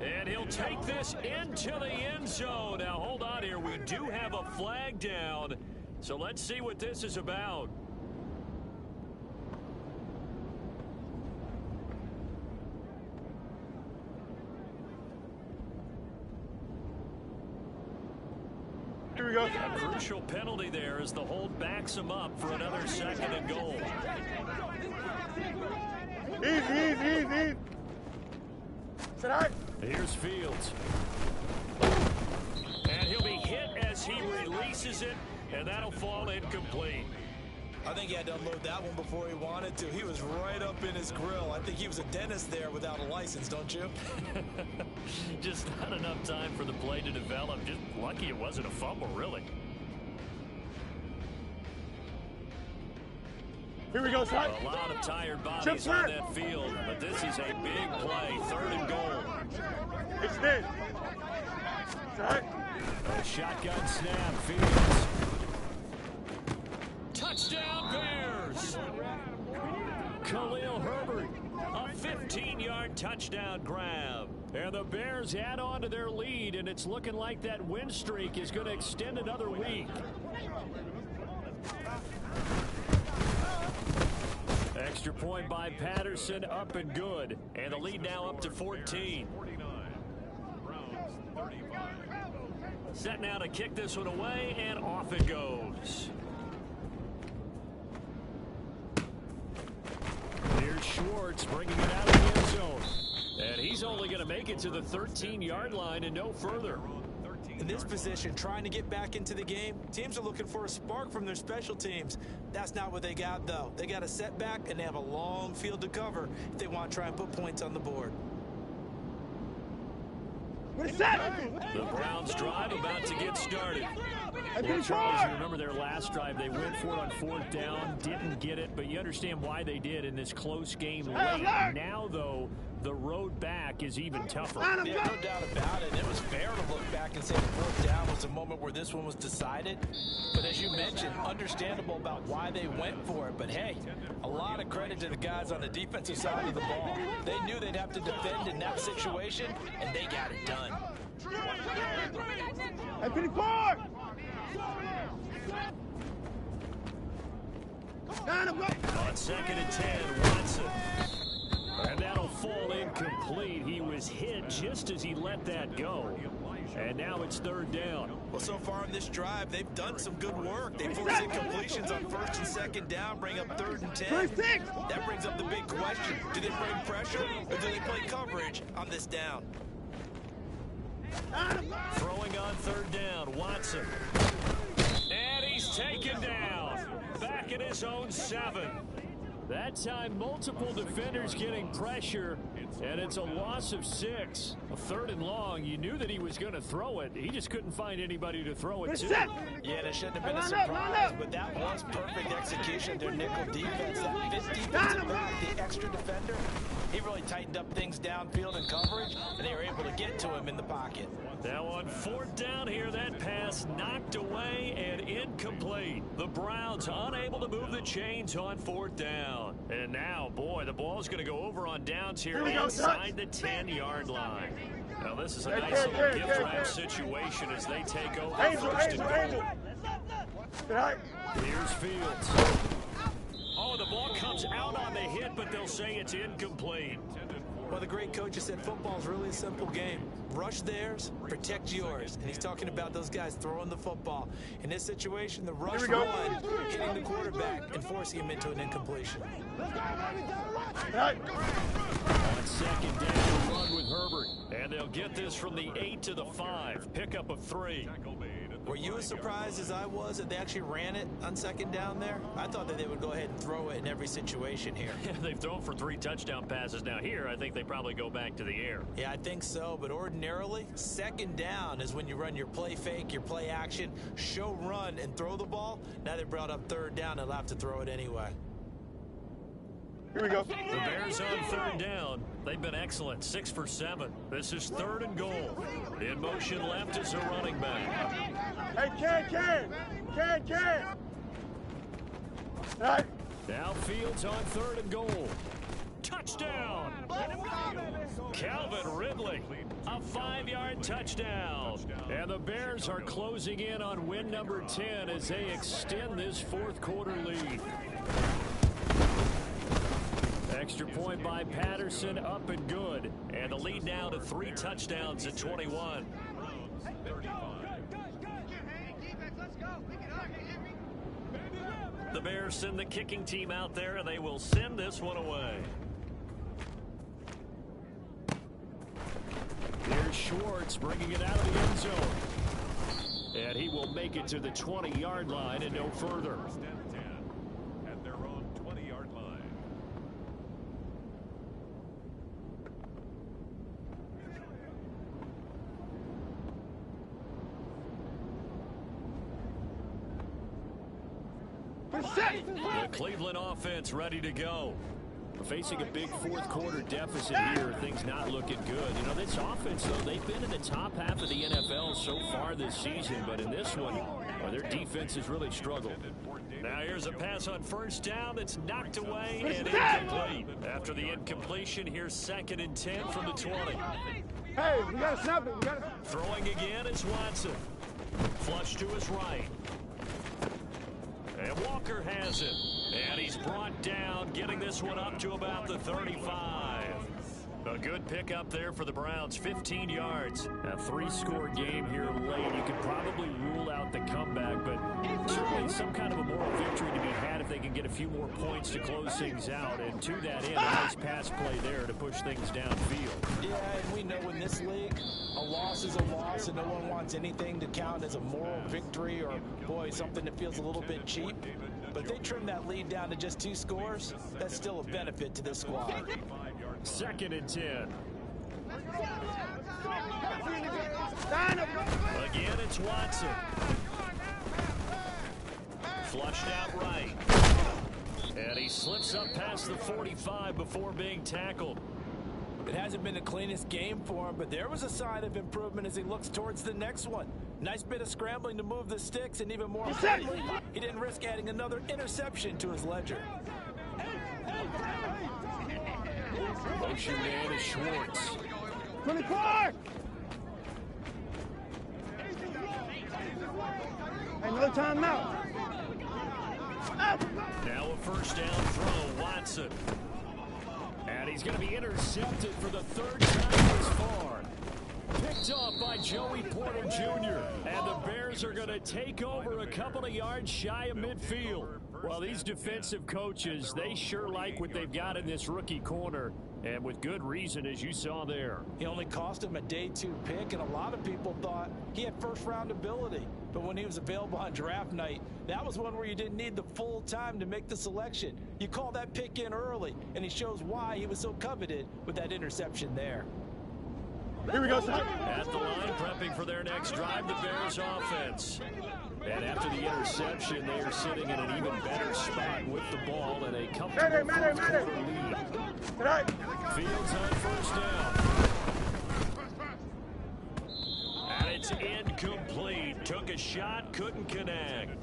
And he'll take this into the end zone. Now, hold on here. We do have a flag down. So let's see what this is about. Here we go. A crucial penalty there as the hold backs him up for another 2nd and goal. Easy. Sit hard. Here's Fields. And he'll be hit as he releases it, and that'll fall incomplete. I think he had to unload that one before he wanted to. He was right up in his grill. I think he was a dentist there without a license, don't you? Just not enough time for the play to develop. Just lucky it wasn't a fumble, really. Here we go, son. A lot of tired bodies on that field, but this is a big play. 3rd and goal. Extend. Sorry. A shotgun snap. Fields. Touchdown, Bears. Khalil Herbert. A 15-yard touchdown grab. And the Bears add on to their lead, and it's looking like that win streak is going to extend another week. Extra point by Patterson, up and good. And the lead now up to 14. Set now to kick this one away, and off it goes. Here's Schwartz bringing it out of the end zone. And he's only going to make it to the 13-yard line and no further. In this position, trying to get back into the game, teams are looking for a spark from their special teams. That's not what they got, though. They got a setback, and they have a long field to cover if they want to try and put points on the board. The Browns drive about to get started. Well, Charles, you remember their last drive. They went for it on 4th down, didn't get it, but you understand why they did in this close game late. Now, though, the road back is even tougher. Yeah, no doubt about it. It was fair to look back and say the 4th down was a moment where this one was decided. But as you mentioned, understandable about why they went for it. But, hey, a lot of credit to the guys on the defensive side of the ball. They knew they'd have to defend in that situation, and they got it done. Hey, 54! On 2nd and 10, Watson. And that'll fall incomplete. He was hit just as he let that go. And now it's 3rd down. Well, so far in this drive, they've done some good work. They forced incompletions on 1st and 2nd down, bring up 3rd and 10. That brings up the big question. Do they bring pressure or do they play coverage on this down? Throwing on 3rd down, Watson. And he's taken down. Back at his own 7. That time, multiple defenders getting pressure, and it's a loss of 6. A 3rd and long. You knew that he was going to throw it. He just couldn't find anybody to throw it to. Yeah, and it shouldn't have been a surprise, but that was perfect execution of their nickel defense. That 5th defensive back, the extra defender, he really tightened up things downfield in coverage, and they were able to get to him in the pocket. Now on 4th down here, that pass knocked away and incomplete. The Browns unable to move the chains on 4th down. And now, boy, the ball's going to go over on downs here inside the 10-yard line. Now this is a nice little gift wrap situation as they take over 1st and goal. Here's Fields. Oh, the ball comes out on the hit, but they'll say it's incomplete. Well, the great coach has said football's really a simple game. Rush theirs, protect yours. And he's talking about those guys throwing the football. In this situation, the rush one, hitting the quarterback and forcing him into an incompletion. On 2nd down, run with Herbert. And they'll get this from the 8 to the 5. Pickup of 3. Were you as surprised as I was that they actually ran it on 2nd down there? I thought that they would go ahead and throw it in every situation here. They've thrown for 3 touchdown passes. Now here, I think they probably go back to the air. Yeah, I think so. But ordinarily, 2nd down is when you run your play fake, your play action, show run, and throw the ball. Now they brought up 3rd down. They'll have to throw it anyway. Here we go. The Bears on 3rd down. They've been excellent. 6 for 7. This is 3rd and goal. In motion left is a running back. Hey, Ken. All right. Now Fields on 3rd and goal. Touchdown! Calvin Ridley, a 5-yard touchdown. And the Bears are closing in on win number 10 as they extend this 4th quarter lead. Extra point by Patterson, up and good. And the lead now to 3 touchdowns at 21. The Bears send the kicking team out there, and they will send this one away. Here's Schwartz bringing it out of the end zone. And he will make it to the 20-yard line and no further. At their own 20-yard line. The Cleveland offense ready to go. Facing a big 4th quarter deficit here, things not looking good. You know, this offense, though, they've been in the top half of the NFL so far this season, but in this one, their defense has really struggled. Now here's a pass on 1st down that's knocked away and incomplete. After the incompletion, here's 2nd and 10 from the 20. Hey, we got to snap it. Throwing again is Watson. Flush to his right. And Walker has it. And he's brought down, getting this one up to about the 35. A good pickup there for the Browns, 15 yards. A 3-score game here late. You could probably rule out the comeback, but certainly some kind of a moral victory to be had if they can get a few more points to close things out. And to that end, a nice pass play there to push things downfield. Yeah, and we know in this league, a loss is a loss, and no one wants anything to count as a moral victory or, boy, something that feels a little bit cheap. But if they trim that lead down to just 2 scores, that's still a benefit to this squad. 2nd and 10. Again, it's Watson. Flushed out right. And he slips up past the 45 before being tackled. It hasn't been the cleanest game for him, but there was a sign of improvement as he looks towards the next one. Nice bit of scrambling to move the sticks, and even more importantly, he didn't risk adding another interception to his ledger. Motion man is Schwartz. 24! Hey, no timeout. Now a first down throw, Watson. And he's going to be intercepted for the 3rd time this far. Picked off by Joey Porter Jr. And the Bears are going to take over a couple of yards shy of midfield. Well, these defensive coaches, they sure like what they've got in this rookie corner. And with good reason, as you saw there. He only cost him a day 2 pick, and a lot of people thought he had first-round ability. But when he was available on draft night, that was one where you didn't need the full time to make the selection. You call that pick in early, and he shows why he was so coveted with that interception there. Here we go, son. At the line, prepping for their next drive, the Bears offense. And after the interception, they are sitting in an even better spot with the ball and a comfortable fourth-quarter lead. Fields on first down. And it's incomplete. Took a shot, couldn't connect.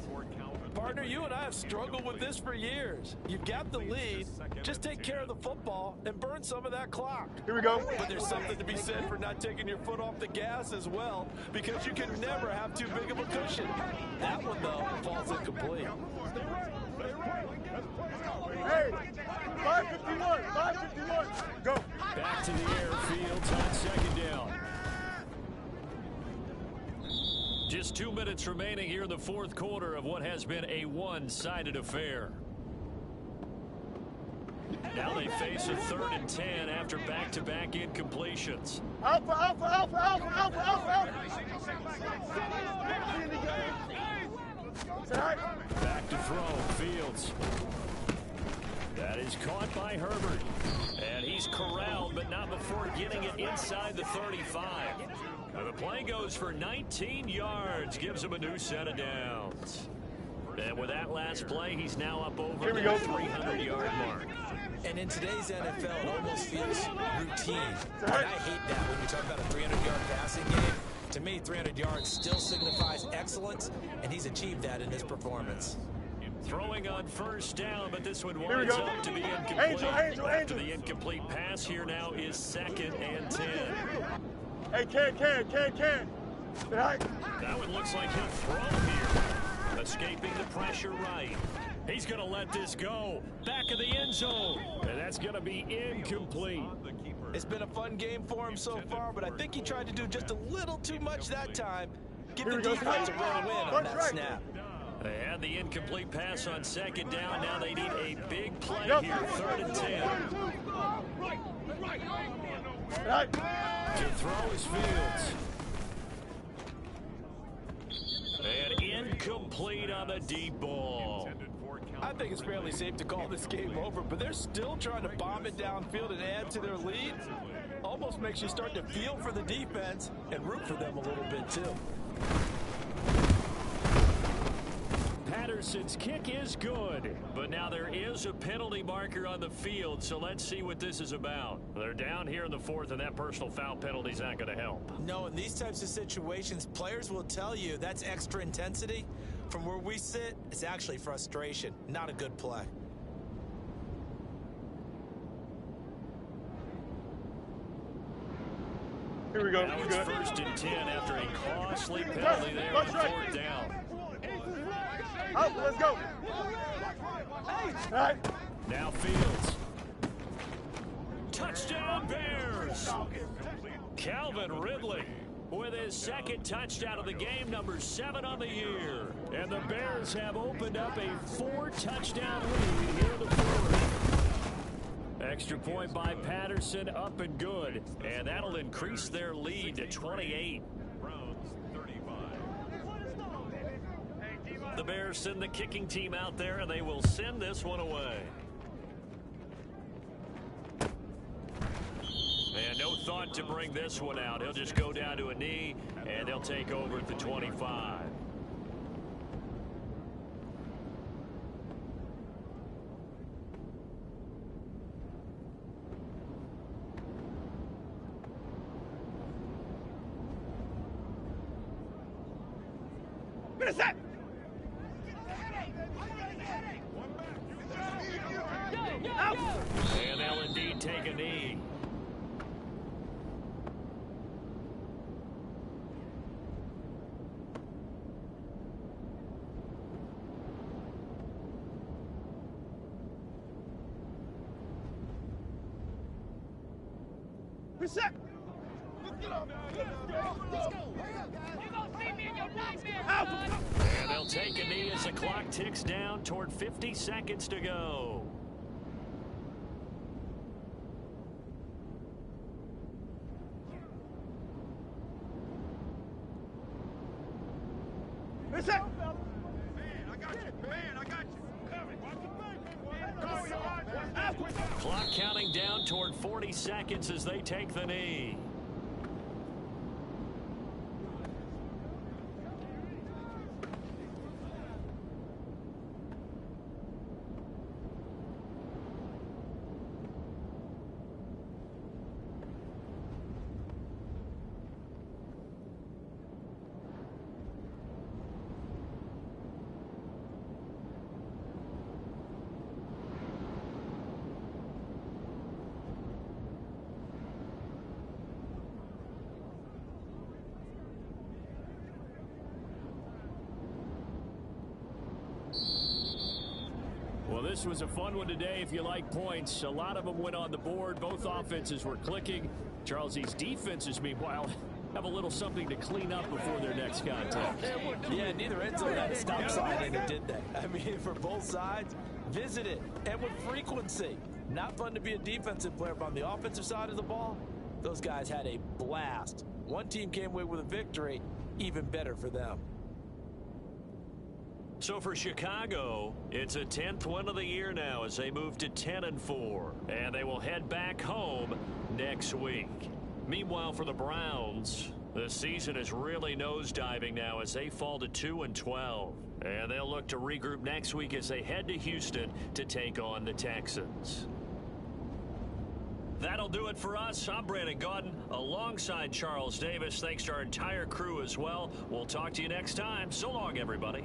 Partner, you and I have struggled with this for years. You've got the lead. Just take care of the football and burn some of that clock. Here we go. But there's something to be said for not taking your foot off the gas as well, because you can never have too big of a cushion. That one, though, falls incomplete. Hey, 551, 551. Go. Back to the air. Fields on second down. Just 2 minutes remaining here in the 4th quarter of what has been a one-sided affair. Now they face a 3rd and 10 after back-to-back incompletions. Alpha, alpha, alpha, alpha, alpha, alpha, alpha. Back to throw. Fields. That is caught by Herbert. And he's corralled, but not before getting it inside the 35. The play goes for 19 yards, gives him a new set of downs. And with that last play, he's now up over the 300-yard mark. And in today's NFL, it almost feels routine. And I hate that when you talk about a 300-yard passing game. To me, 300 yards still signifies excellence, and he's achieved that in his performance. Throwing on first down, but this one winds up to be incomplete. After the incomplete pass, here now is 2nd and 10. Hey, can. That one looks like he'll throw here. Escaping the pressure right. He's going to let this go. Back of the end zone. And that's going to be incomplete. It's been a fun game for him so far, but I think he tried to do just a little too much that time. Give the defense a run win on that snap. They had the incomplete pass on 2nd down. Now they need a big play here. 3rd and 10. To throw is Fields. And incomplete on the deep ball. I think it's fairly safe to call this game over, but they're still trying to bomb it downfield and add to their lead. Almost makes you start to feel for the defense and root for them a little bit too. Patterson's kick is good, but now there is a penalty marker on the field, so let's see what this is about. They're down here in the 4th, and that personal foul penalty is not going to help. No, in these types of situations, players will tell you that's extra intensity. From where we sit, it's actually frustration, not a good play. Here we go. Now it's 1st and 10 after a costly penalty there on 4th down. Let's go. All right. Now Fields. Touchdown, Bears! Calvin Ridley with his second touchdown of the game, number 7 on the year. And the Bears have opened up a 4-touchdown lead here in the fourth. Extra point by Patterson, up and good. And that'll increase their lead to 28. Browns 35. The Bears send the kicking team out there, and they will send this one away. And no thought to bring this one out. He'll just go down to a knee, and they'll take over at the 25. And they'll indeed take a knee. Reset. And they'll take a knee as the clock ticks down toward 50 seconds to go. Reset. Clock counting down toward 40 seconds as they take the knee. Well, this was a fun one today if you like points. A lot of them went on the board. Both offenses were clicking. Charles, these defenses, meanwhile, have a little something to clean up before their next contact. Yeah, neither end zone had a stop sign in it, did they? I mean, for both sides, visit it, and with frequency. Not fun to be a defensive player, but on the offensive side of the ball, those guys had a blast. One team came away with a victory, even better for them. So for Chicago, it's a 10th win of the year now as they move to 10-4. And they will head back home next week. Meanwhile, for the Browns, the season is really nosediving now as they fall to 2-12. And they'll look to regroup next week as they head to Houston to take on the Texans. That'll do it for us. I'm Brandon Gaudin alongside Charles Davis. Thanks to our entire crew as well. We'll talk to you next time. So long, everybody.